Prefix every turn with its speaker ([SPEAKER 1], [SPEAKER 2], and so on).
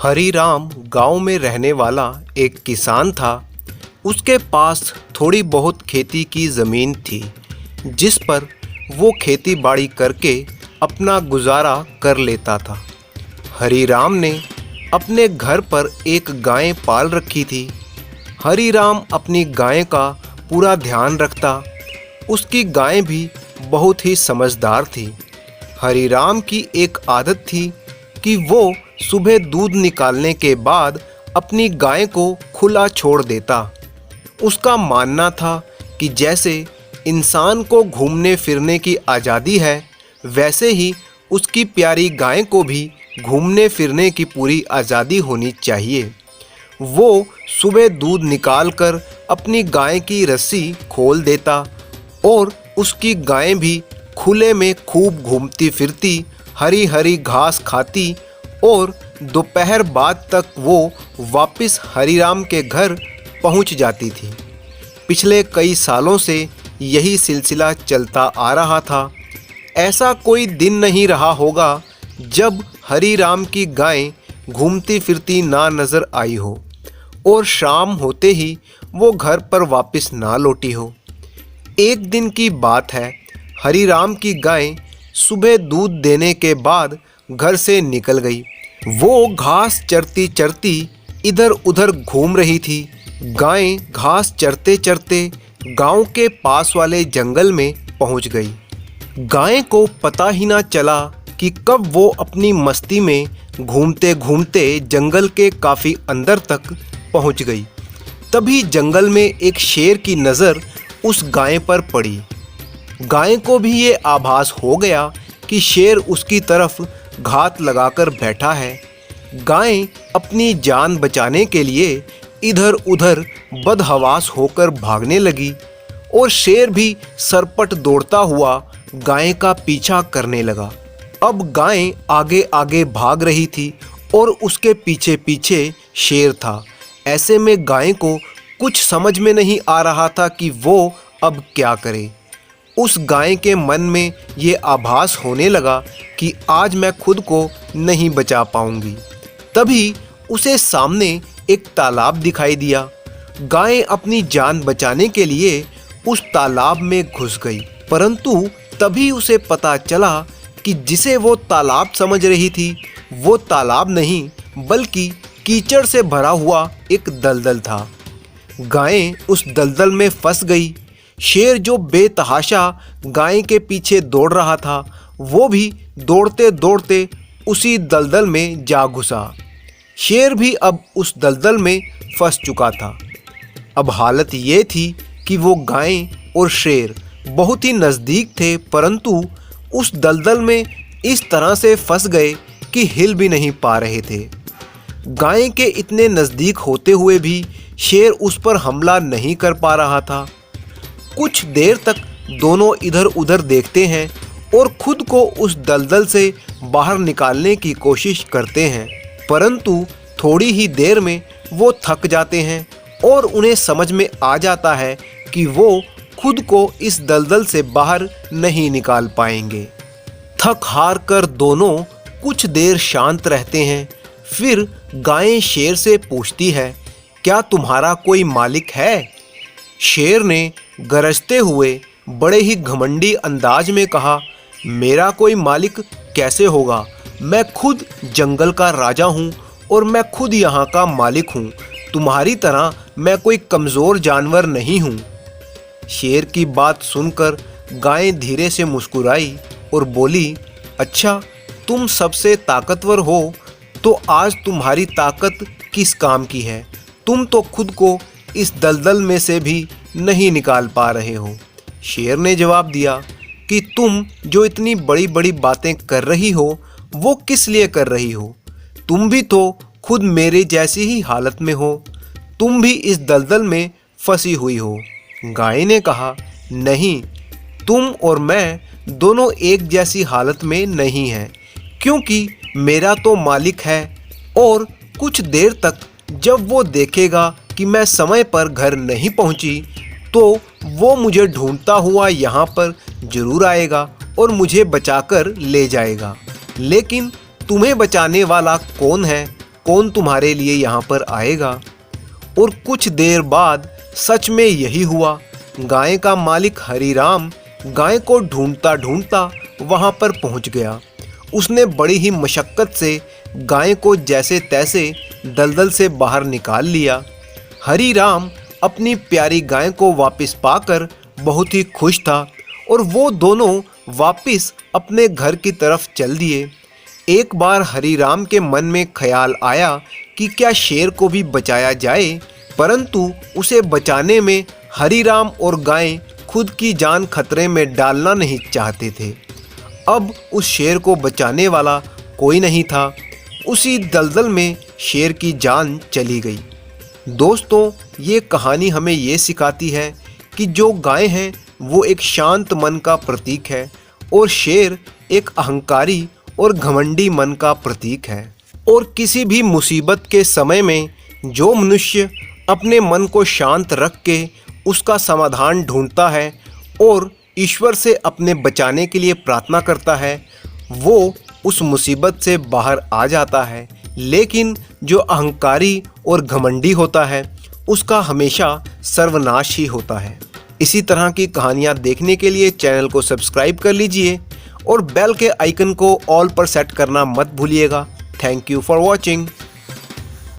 [SPEAKER 1] हरीराम गांव में रहने वाला एक किसान था। उसके पास थोड़ी बहुत खेती की ज़मीन थी, जिस पर वो खेती बाड़ी करके अपना गुजारा कर लेता था। हरीराम ने अपने घर पर एक गाय पाल रखी थी। हरीराम अपनी गाय का पूरा ध्यान रखता। उसकी गाय भी बहुत ही समझदार थी। हरीराम की एक आदत थी कि वो सुबह दूध निकालने के बाद अपनी गाय को खुला छोड़ देता। उसका मानना था कि जैसे इंसान को घूमने फिरने की आज़ादी है, वैसे ही उसकी प्यारी गाय को भी घूमने फिरने की पूरी आज़ादी होनी चाहिए। वो सुबह दूध निकालकर अपनी गाय की रस्सी खोल देता और उसकी गाय भी खुले में खूब घूमती फिरती, हरी हरी घास खाती और दोपहर बाद तक वो वापस हरीराम के घर पहुंच जाती थी। पिछले कई सालों से यही सिलसिला चलता आ रहा था। ऐसा कोई दिन नहीं रहा होगा जब हरीराम की गाय घूमती फिरती ना नज़र आई हो और शाम होते ही वो घर पर वापस ना लौटी हो। एक दिन की बात है, हरीराम की गाय सुबह दूध देने के बाद घर से निकल गई। वो घास चरती चरती इधर उधर घूम रही थी। गाय घास चरते चरते गांव के पास वाले जंगल में पहुंच गई। गाय को पता ही ना चला कि कब वो अपनी मस्ती में घूमते घूमते जंगल के काफ़ी अंदर तक पहुंच गई। तभी जंगल में एक शेर की नज़र उस गाय पर पड़ी। गाय को भी ये आभास हो गया कि शेर उसकी तरफ घात लगाकर बैठा है। गाय अपनी जान बचाने के लिए इधर उधर बदहवास होकर भागने लगी और शेर भी सरपट दौड़ता हुआ गाय का पीछा करने लगा। अब गाय आगे आगे भाग रही थी और उसके पीछे पीछे शेर था। ऐसे में गाय को कुछ समझ में नहीं आ रहा था कि वो अब क्या करे। उस गाय के मन में ये आभास होने लगा कि आज मैं खुद को नहीं बचा पाऊंगी। तभी उसे सामने एक तालाब दिखाई दिया। गाय अपनी जान बचाने के लिए उस तालाब में घुस गई, परंतु तभी उसे पता चला कि जिसे वो तालाब समझ रही थी वो तालाब नहीं बल्कि कीचड़ से भरा हुआ एक दलदल था। गाय उस दलदल में फंस गई। शेर जो बेतहाशा गाय के पीछे दौड़ रहा था, वो भी दौड़ते दौड़ते उसी दलदल में जा घुसा। शेर भी अब उस दलदल में फंस चुका था। अब हालत ये थी कि वो गाय और शेर बहुत ही नज़दीक थे, परंतु उस दलदल में इस तरह से फंस गए कि हिल भी नहीं पा रहे थे। गाय के इतने नज़दीक होते हुए भी शेर उस पर हमला नहीं कर पा रहा था। कुछ देर तक दोनों इधर उधर देखते हैं और खुद को उस दलदल से बाहर निकालने की कोशिश करते हैं, परंतु थोड़ी ही देर में वो थक जाते हैं और उन्हें समझ में आ जाता है कि वो खुद को इस दलदल से बाहर नहीं निकाल पाएंगे। थक हार कर दोनों कुछ देर शांत रहते हैं। फिर गाय शेर से पूछती है, क्या तुम्हारा कोई मालिक है? शेर ने गरजते हुए बड़े ही घमंडी अंदाज में कहा, मेरा कोई मालिक कैसे होगा? मैं खुद जंगल का राजा हूँ और मैं खुद यहाँ का मालिक हूँ। तुम्हारी तरह मैं कोई कमज़ोर जानवर नहीं हूँ। शेर की बात सुनकर गाय धीरे से मुस्कुराई और बोली, अच्छा तुम सबसे ताकतवर हो तो आज तुम्हारी ताकत किस काम की है? तुम तो खुद को इस दलदल में से भी नहीं निकाल पा रहे हो। शेर ने जवाब दिया कि तुम जो इतनी बड़ी बड़ी बातें कर रही हो वो किस लिए कर रही हो? तुम भी तो खुद मेरे जैसी ही हालत में हो। तुम भी इस दलदल में फंसी हुई हो। गाय ने कहा, नहीं, तुम और मैं दोनों एक जैसी हालत में नहीं हैं, क्योंकि मेरा तो मालिक है और कुछ देर तक जब वो देखेगा कि मैं समय पर घर नहीं पहुंची तो वो मुझे ढूंढता हुआ यहाँ पर ज़रूर आएगा और मुझे बचाकर ले जाएगा। लेकिन तुम्हें बचाने वाला कौन है कौन तुम्हारे लिए यहाँ पर आएगा। और कुछ देर बाद सच में यही हुआ। गाय का मालिक हरिराम गाय को ढूंढता ढूंढता वहाँ पर पहुँच गया। उसने बड़ी ही मशक्क़त से गाय को जैसे तैसे दलदल से बाहर निकाल लिया। हरिराम अपनी प्यारी गाय को वापस पाकर बहुत ही खुश था और वो दोनों वापस अपने घर की तरफ चल दिए। एक बार हरिराम के मन में ख्याल आया कि क्या शेर को भी बचाया जाए, परंतु उसे बचाने में हरिराम और गाय खुद की जान खतरे में डालना नहीं चाहते थे। अब उस शेर को बचाने वाला कोई नहीं था। उसी दलदल में शेर की जान चली गई। दोस्तों, ये कहानी हमें ये सिखाती है कि जो गाय है वो एक शांत मन का प्रतीक है और शेर एक अहंकारी और घमंडी मन का प्रतीक है। और किसी भी मुसीबत के समय में जो मनुष्य अपने मन को शांत रख के उसका समाधान ढूंढता है और ईश्वर से अपने बचाने के लिए प्रार्थना करता है, वो उस मुसीबत से बाहर आ जाता है। लेकिन जो अहंकारी और घमंडी होता है उसका हमेशा सर्वनाश ही होता है। इसी तरह की कहानियाँ देखने के लिए चैनल को सब्सक्राइब कर लीजिए और बेल के आइकन को ऑल पर सेट करना मत भूलिएगा। Thank you for watching.